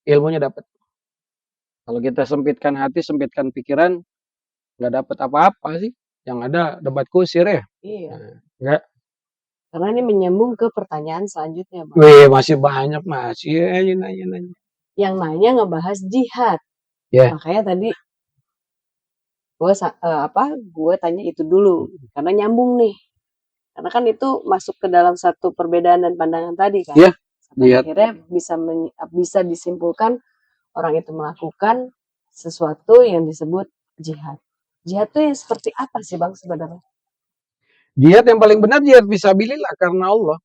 ilmunya dapat. Kalau kita sempitkan hati, sempitkan pikiran, nggak dapat apa-apa sih. Yang ada debat kusir ya. Iya. Nah, nggak. Karena ini menyambung ke pertanyaan selanjutnya, Bang. Wih, masih banyak masih aja nanya-nanya. Yang nanya ngebahas jihad. Ya. Makanya tadi gue tanya itu dulu karena nyambung nih. Karena kan itu masuk ke dalam satu perbedaan dan pandangan tadi kan. Iya. Sampai Jihad. akhirnya bisa disimpulkan orang itu melakukan sesuatu yang disebut jihad. Jihad itu yang seperti apa sih Bang sebenarnya? Jihad yang paling benar jihad fisabilillah karena Allah.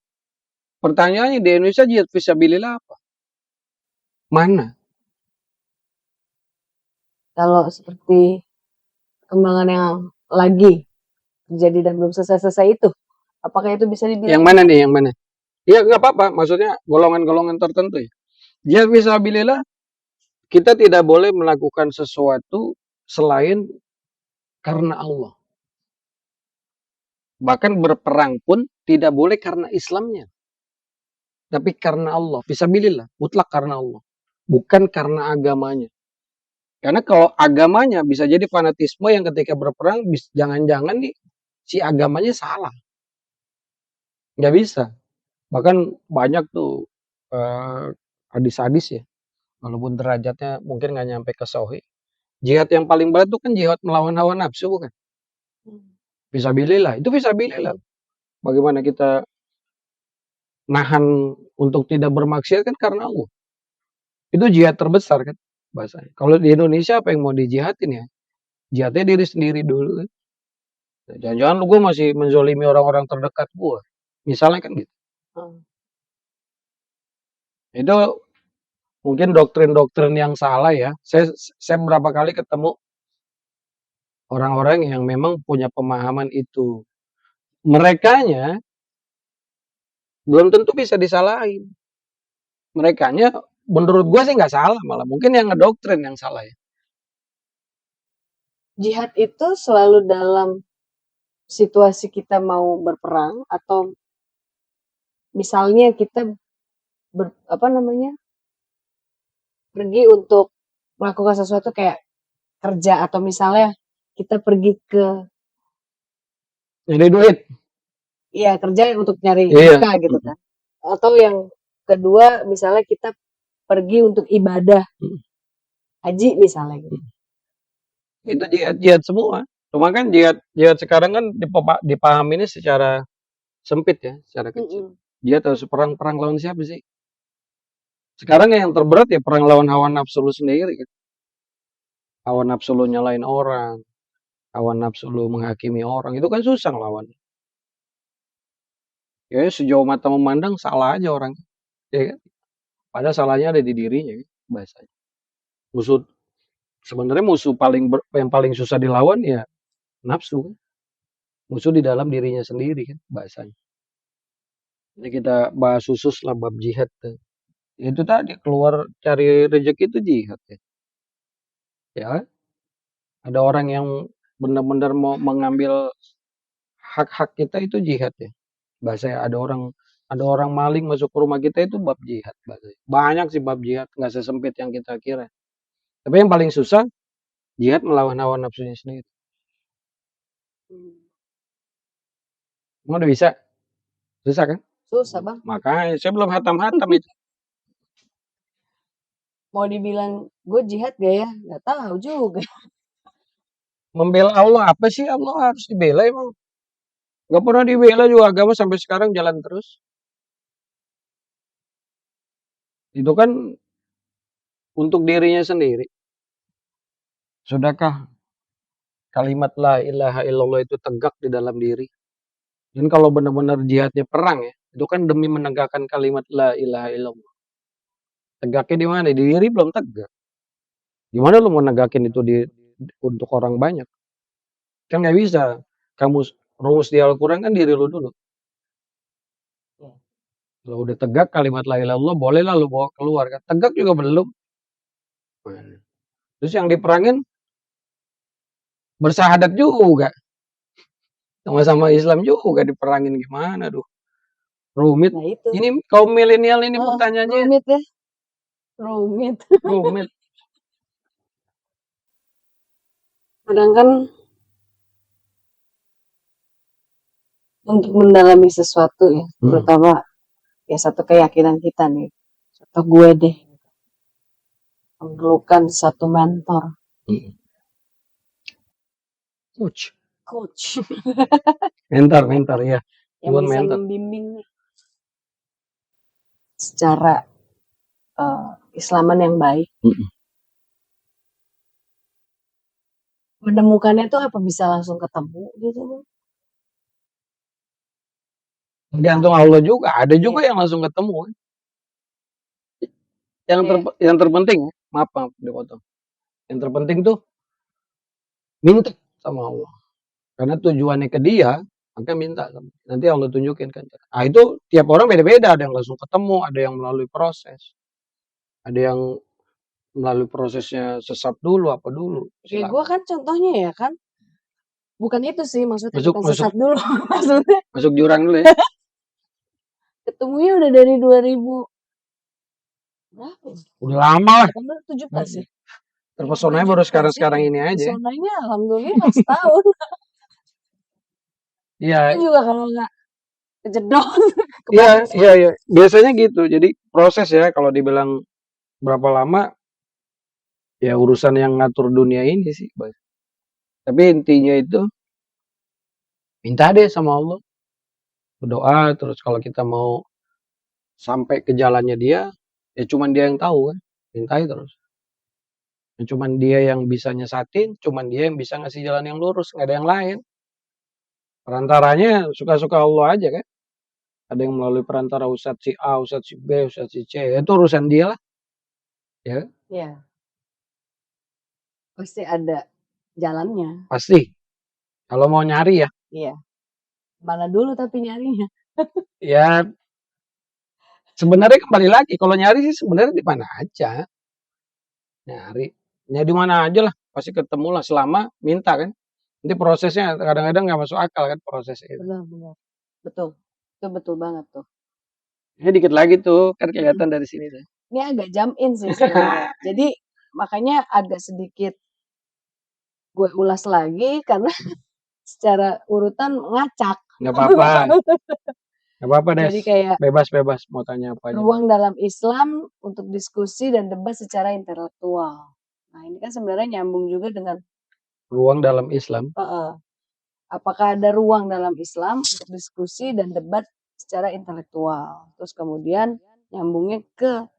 Pertanyaannya di Indonesia jihad fisabilillah apa? Mana? Kalau seperti kembangan yang lagi terjadi dan belum selesai-selesai itu, apakah itu bisa dibilang? Yang mana nih? Yang mana? Ya nggak apa-apa. Maksudnya golongan-golongan tertentu ya. Jihad fisabilillah, kita tidak boleh melakukan sesuatu selain karena Allah. Bahkan berperang pun tidak boleh karena Islamnya. Tapi karena Allah. Fisabilillah. Mutlak karena Allah. Bukan karena agamanya. Karena kalau agamanya bisa jadi fanatisme yang ketika berperang, jangan-jangan nih si agamanya salah. Nggak bisa. Bahkan banyak tuh hadis-hadis ya. Walaupun derajatnya mungkin nggak nyampe ke sahih. Jihad yang paling berat itu kan jihad melawan hawa nafsu bukan? Fisabilillah. Itu fisabilillah. Bagaimana kita nahan untuk tidak bermaksiat kan karena Allah. Itu jihad terbesar kan bahasanya. Kalau di Indonesia apa yang mau dijihadin ya? Jihadnya diri sendiri dulu kan. Jangan-jangan lu gue masih menzolimi orang-orang terdekat gue. Misalnya kan gitu. Itu mungkin doktrin-doktrin yang salah ya. Saya berapa kali ketemu orang-orang yang memang punya pemahaman itu. Merekanya belum tentu bisa disalahin. Merekanya menurut gue sih nggak salah malah. Mungkin yang ngedoktrin yang salah ya. Jihad itu selalu dalam situasi kita mau berperang atau misalnya kita pergi untuk melakukan sesuatu kayak kerja atau misalnya kita pergi ke Nyari duit. Iya kerja untuk nyari Iya. nafkah gitu kan. Atau yang kedua misalnya kita pergi untuk ibadah haji misalnya gitu. Itu jihad semua. Cuma kan jihad sekarang kan dipahami ini secara sempit ya, secara kecil. Jihad harus perang lawan siapa sih? Sekarang yang terberat ya perang lawan hawa nafsu lu sendiri kan. Hawa nafsu lu nyalain orang, hawa nafsu lu menghakimi orang, itu kan susah ngelawan. Ya sejauh mata memandang salah aja orang, ya kan? Padahal salahnya ada di dirinya kan, bahasanya. Sebenarnya musuh yang paling susah dilawan ya nafsu kan. Musuh di dalam dirinya sendiri kan bahasanya. Ini kita bahas khusus lah bab jihad. Itu tadi keluar cari rezeki itu jihad ya. Ya kan? Ada orang yang benar-benar mau mengambil hak-hak kita itu jihad ya. Bahasa ada orang maling masuk ke rumah kita itu bab jihad bahasanya. Banyak sih bab jihad, nggak sesempit yang kita kira. Tapi yang paling susah jihad melawan hawa nafsunya sendiri. Emang udah bisa? Susah kan? Susah bang. Makanya saya belum hatam-hatam itu. Mau dibilang gue jihad gak ya? Gak tahu juga. Membela Allah apa sih Allah harus dibela emang? Gak pernah dibela juga agama sampai sekarang jalan terus. Itu kan untuk dirinya sendiri. Sudahkah kalimat la ilaha illallah itu tegak di dalam diri. Dan kalau benar-benar jihadnya perang ya, itu kan demi menegakkan kalimat la ilaha illallah. Tegaknya di mana? Di diri belum tegak. Gimana lu mau negakin itu untuk orang banyak? Kan nggak bisa. Kamu rumus di Al-Quran kan diri lu dulu. Kalau udah tegak kalimat la ilaha illallah, bolehlah lu bawa keluar kan. Tegak juga belum. Terus yang diperangin bersahadat juga. Sama-sama Islam juga diperangin gimana tuh. Rumit. Nah itu. Ini kaum milenial ini pertanyaannya Rumit ya. Rumit. rumit. Kadang kan untuk mendalami sesuatu ya, terutama ya satu keyakinan kita nih, atau gue deh, memerlukan satu mentor. Coach. Mentor ya. Yang bisa membimbing nih secara Islaman yang baik. Menemukannya tuh apa bisa langsung ketemu gitu? Tergantung Allah juga. Ada juga yang langsung ketemu. Yang terpenting, maaf dipotong. Yang terpenting tuh minta sama Allah. Karena tujuannya ke dia, maka minta. Nanti Allah tunjukin kan. Ah itu tiap orang beda-beda. Ada yang langsung ketemu, ada yang melalui proses. Ada yang melalui prosesnya sesat dulu, apa dulu. Kayak gue kan contohnya ya kan. Bukan itu sih maksudnya, bukan sesat dulu. Maksudnya. Masuk jurang dulu ya. Ketemunya udah dari 2000. Berapa? Udah lama lah. 17 ya. Terpesonanya baru sekarang ini aja. Terpesonanya alhamdulillah setahun. Iya. Juga kalau nggak kejedot. Iya. Biasanya gitu. Jadi proses ya kalau dibilang berapa lama, ya urusan yang ngatur dunia ini sih. Tapi intinya itu minta deh sama Allah. Berdoa terus kalau kita mau sampai ke jalannya dia, ya cuman dia yang tahu kan. Mintai terus. Ya, cuman dia yang bisa nyesatin, cuman dia yang bisa ngasih jalan yang lurus, nggak ada yang lain. Perantaranya suka-suka Allah aja kan. Ada yang melalui perantara Ustadz si A, Ustadz si B, Ustadz si C. Itu urusan dia lah. Ya. Iya. Pasti ada jalannya. Pasti. Kalau mau nyari ya. Iya. Mana dulu tapi nyarinya. Ya. Sebenarnya kembali lagi. Kalau nyari sih sebenarnya di mana aja. Nyari. Ya di mana aja lah. Pasti ketemu lah selama minta kan. Nanti prosesnya kadang-kadang nggak masuk akal kan prosesnya. Benar. Betul. Itu betul banget tuh. Ini dikit lagi tuh, kan kelihatan dari sini tuh. Ini agak jump in sih sebenarnya. Jadi makanya agak sedikit gue ulas lagi karena secara urutan ngacak. Nggak apa-apa. Nggak apa-apa deh. Jadi kayak bebas mau tanya apa aja. Ruang dalam Islam untuk diskusi dan debat secara intelektual. Nah ini kan sebenarnya nyambung juga dengan ruang dalam Islam. Apakah ada ruang dalam Islam untuk diskusi dan debat secara intelektual? Terus kemudian nyambungnya ke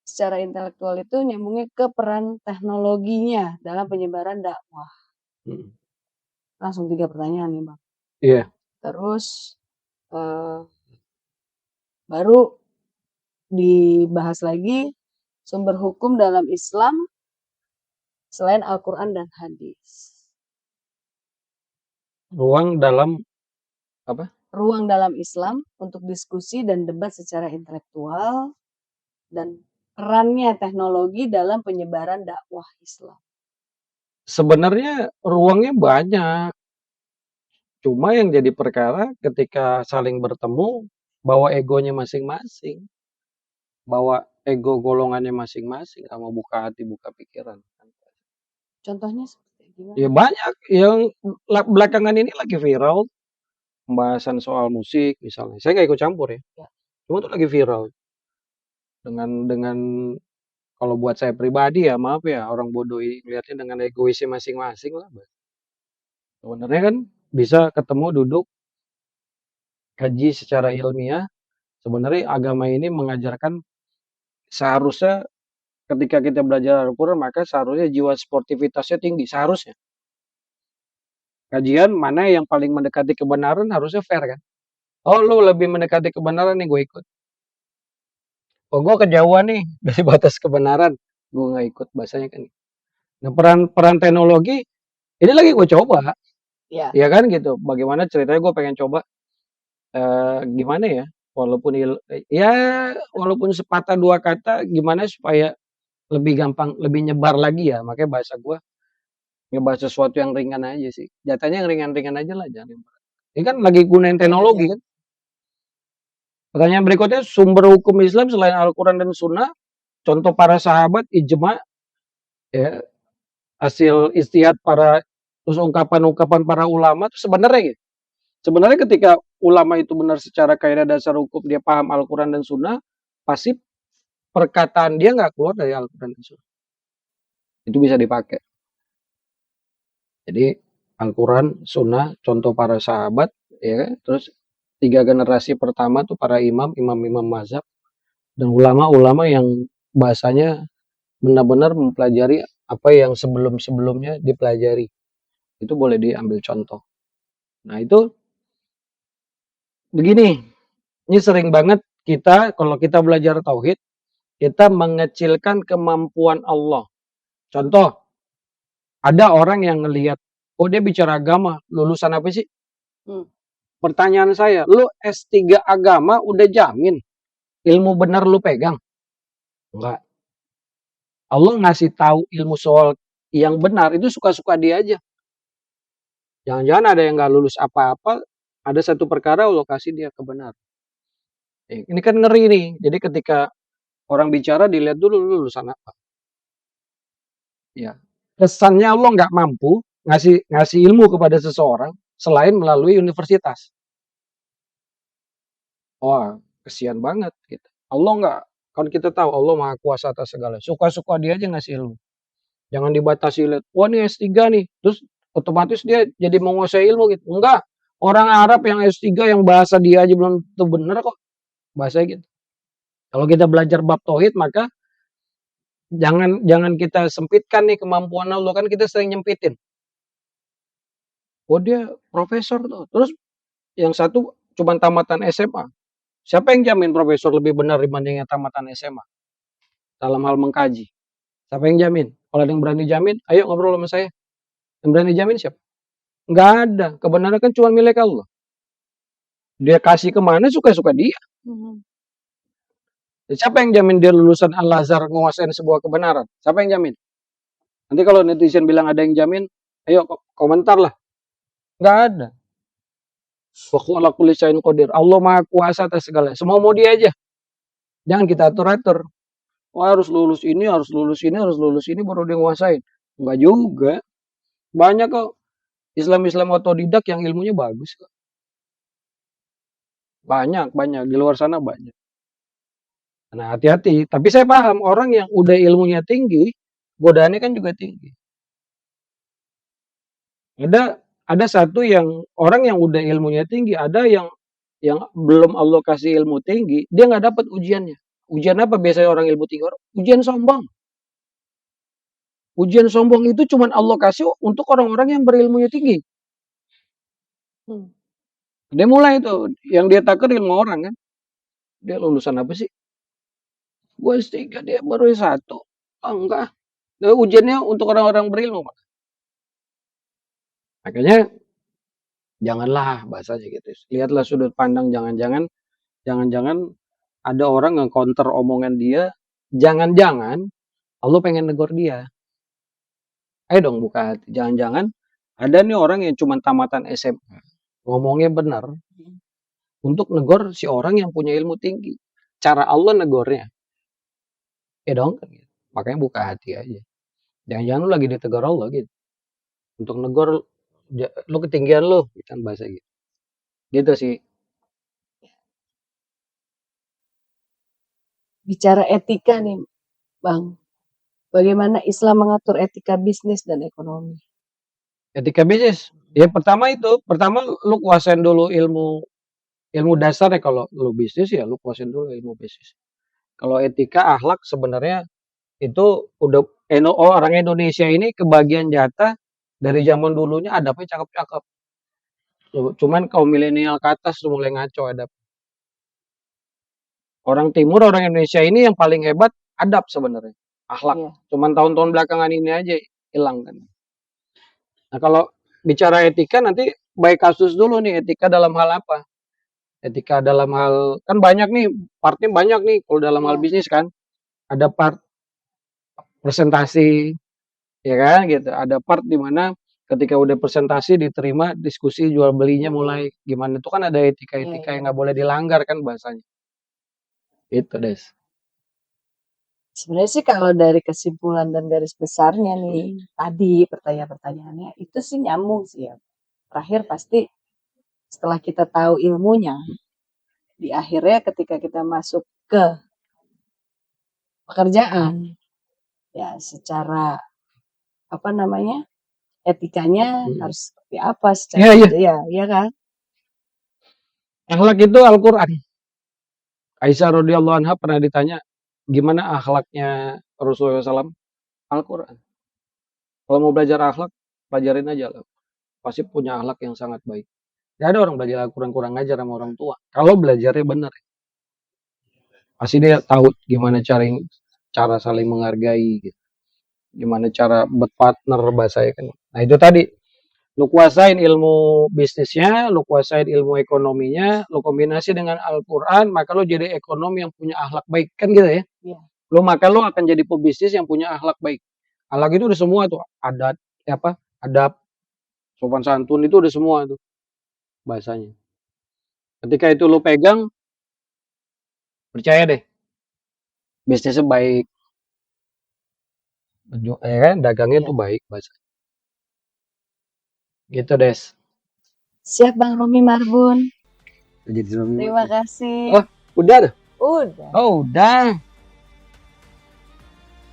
secara intelektual itu nyambungnya ke peran teknologinya dalam penyebaran dakwah. Langsung 3 pertanyaan nih Bang. Iya. Terus baru dibahas lagi sumber hukum dalam Islam selain Al-Quran dan hadis. Ruang dalam apa? Ruang dalam Islam untuk diskusi dan debat secara intelektual dan perannya teknologi dalam penyebaran dakwah Islam. Sebenarnya ruangnya banyak. Cuma yang jadi perkara ketika saling bertemu, bawa egonya masing-masing. Bawa ego golongannya masing-masing, sama buka hati, buka pikiran. Contohnya seperti gimana? Ya banyak. Yang belakangan ini lagi viral. Pembahasan soal musik misalnya. Saya nggak ikut campur ya. Cuma itu lagi viral. Dengan kalau buat saya pribadi ya maaf ya, orang bodoh ini lihatnya dengan egoisnya masing-masing lah. Sebenarnya kan bisa ketemu duduk kaji secara ilmiah. Sebenarnya agama ini mengajarkan seharusnya ketika kita belajar Al-Quran maka seharusnya jiwa sportivitasnya tinggi, seharusnya. Kajian mana yang paling mendekati kebenaran harusnya fair kan. Oh lu lebih mendekati kebenaran nih gue ikut. Oh gue kejauhan nih dari batas kebenaran, gue nggak ikut bahasanya kan. Nah peran teknologi ini lagi gue coba, Ya. ya kan gitu. Bagaimana ceritanya gue pengen coba gimana ya, walaupun ya walaupun sepatah dua kata, gimana supaya lebih gampang, lebih nyebar lagi ya. Makanya bahasa gue ngebahas sesuatu yang ringan aja sih. Jatanya yang ringan-ringan aja lah, jangan yang berat. Ini kan lagi gunain teknologi kan. Pertanyaan berikutnya, sumber hukum Islam selain Al-Quran dan Sunnah, contoh para sahabat, ijma, ya, hasil istihad para, terus ungkapan-ungkapan para ulama itu sebenarnya gitu. Sebenarnya ketika ulama itu benar secara kaidah dasar hukum, dia paham Al-Quran dan Sunnah, pasti perkataan dia nggak keluar dari Al-Quran dan Sunnah. Itu bisa dipakai. Jadi Al-Quran, Sunnah, contoh para sahabat, ya kan? Terus 3 generasi pertama tuh para imam-imam mazhab, dan ulama-ulama yang bahasanya benar-benar mempelajari apa yang sebelum-sebelumnya dipelajari. Itu boleh diambil contoh. Nah itu begini, ini sering banget kita kalau kita belajar tauhid, kita mengecilkan kemampuan Allah. Contoh, ada orang yang ngelihat, oh dia bicara agama, lulusan apa sih? Pertanyaan saya, lu S3 agama udah jamin ilmu benar lu pegang? Enggak. Allah ngasih tahu ilmu soal yang benar itu suka-suka dia aja. Jangan-jangan ada yang nggak lulus apa-apa, ada satu perkara Allah kasih dia kebenaran. Ini kan ngeri nih. Jadi ketika orang bicara dilihat dulu lulusan apa. Ya. Kesannya Allah nggak mampu ngasih ilmu kepada seseorang selain melalui universitas. Wah, kesian banget gitu. Allah nggak, kan kita tahu Allah Maha Kuasa atas segala. Suka-suka dia aja ngasih ilmu. Jangan dibatasi lihat, wah ini S3 nih, terus otomatis dia jadi menguasai ilmu gitu. Enggak. Orang Arab yang S3 yang bahasa dia aja belum tentu benar kok. Bahasa gitu. Kalau kita belajar bab tauhid maka jangan kita sempitkan nih kemampuan Allah, kan kita sering nyempitin. Oh dia profesor tuh. Terus yang satu cuma tamatan SMA. Siapa yang jamin profesor lebih benar dibanding yang tamatan SMA dalam hal mengkaji? Siapa yang jamin? Kalau ada yang berani jamin, ayo ngobrol sama saya. Yang berani jamin siapa? Nggak ada. Kebenaran kan cuma milik Allah. Dia kasih kemana suka-suka dia. Siapa yang jamin dia lulusan Al-Azhar nguasain sebuah kebenaran? Siapa yang jamin? Nanti kalau netizen bilang ada yang jamin, ayo komentar lah. Nggak ada. Wa kulli syai'in qadir. Allah Maha Kuasa atas segala. Semua mau dia aja. Jangan kita atur-atur. Wah, harus lulus ini, harus lulus ini, harus lulus ini baru dia nguasain. Enggak juga. Banyak kok Islam-Islam otodidak yang ilmunya bagus kok. Banyak. Di luar sana banyak. Nah, hati-hati. Tapi saya paham orang yang udah ilmunya tinggi, godaannya kan juga tinggi. Ada satu yang orang yang udah ilmunya tinggi, ada yang belum Allah kasih ilmu tinggi, dia nggak dapat ujiannya. Ujian apa biasanya orang ilmu tinggi? Ujian sombong. Ujian sombong itu cuma Allah kasih untuk orang-orang yang berilmunya tinggi. Dia mulai itu, yang dia takut ilmu orang kan. Dia lulusan apa sih? Gue S3, dia baru S1. Oh enggak. Nah, ujiannya untuk orang-orang berilmu. Makanya janganlah bahasanya gitu. Lihatlah sudut pandang, jangan-jangan ada orang yang counter omongan dia, jangan-jangan Allah pengen negor dia. Ayo dong buka hati. Jangan-jangan ada nih orang yang cuma tamatan SMA, ngomongnya benar, untuk negor si orang yang punya ilmu tinggi. Cara Allah negornya. Dong. Makanya buka hati aja. Jangan-jangan lu lagi ditegur Allah gitu. Untuk negor, lu ketinggian lu, kan bahasa gitu. Gitu sih. Bicara etika nih, Bang. Bagaimana Islam mengatur etika bisnis dan ekonomi? Etika bisnis. Ya pertama lu kuasain dulu ilmu dasar ya. Kalau lu bisnis ya lu kuasain dulu ilmu bisnis. Kalau etika akhlak sebenarnya itu udah orang Indonesia ini kebagian jatah Dari zaman dulunya adabnya cakep-cakep. Cuman kaum milenial ke atas tuh mulai ngaco adab. Orang timur, orang Indonesia ini yang paling hebat adab sebenarnya, akhlak. Iya. Cuman tahun-tahun belakangan ini aja hilang kan. Nah, kalau bicara etika nanti baik kasus dulu nih, etika dalam hal apa? Etika dalam hal, kan banyak nih, partnya banyak nih kalau dalam hal Iya. bisnis kan. Ada part presentasi, ya kan gitu. Ada part di mana ketika udah presentasi diterima, diskusi jual belinya mulai gimana, itu kan ada etika-etika yang nggak boleh dilanggar kan bahasanya. Itu Des. Sebenarnya sih kalau dari kesimpulan dan garis besarnya nih, tadi pertanyaan-pertanyaannya itu sih nyambung sih ya. Terakhir pasti setelah kita tahu ilmunya, di akhirnya ketika kita masuk ke pekerjaan, ya secara apa namanya, etikanya harus seperti apa secara ya kan? Akhlak itu Al-Quran. Aisyah radhiyallahu anha pernah ditanya, gimana akhlaknya Rasulullah SAW? Al-Quran. Kalau mau belajar akhlak, pelajarin aja lah. Pasti punya akhlak yang sangat baik. Gak ada orang belajar Al-Quran kurang ajar sama orang tua. Kalau belajarnya benar, pasti dia tahu gimana cara saling menghargai, gitu. Gimana cara berpartner bahasanya kan. Nah itu tadi, lu kuasain ilmu bisnisnya, lu kuasain ilmu ekonominya, lu kombinasi dengan Al-Quran, maka lu jadi ekonom yang punya akhlak baik. Kan gitu ya? Iya. Maka lu akan jadi pebisnis yang punya akhlak baik. Akhlak itu udah semua tuh, adat, adab, sopan santun itu udah semua tuh bahasanya. Ketika itu lu pegang, percaya deh, bisnisnya baik, ya kan, dagangnya tuh baik bahasa. Gitu Des. Siap Bang Romi Marbun. Jadi Terima kasih. Oh, udah tuh? Udah. Oh, udah.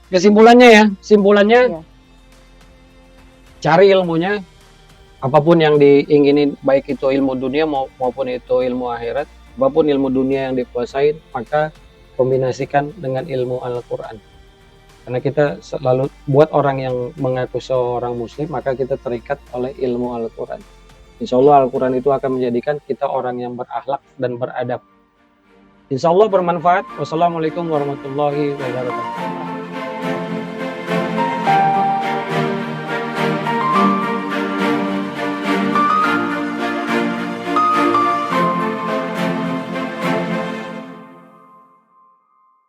Kesimpulannya ya, Iya. cari ilmunya, apapun yang diinginin, baik itu ilmu dunia maupun itu ilmu akhirat, apapun ilmu dunia yang dikuasain, maka kombinasikan dengan ilmu Al-Quran. Karena kita selalu, buat orang yang mengaku seorang muslim, maka kita terikat oleh ilmu Al-Quran. Insya Allah Al-Quran itu akan menjadikan kita orang yang berakhlak dan beradab. Insya Allah bermanfaat. Wassalamualaikum warahmatullahi wabarakatuh.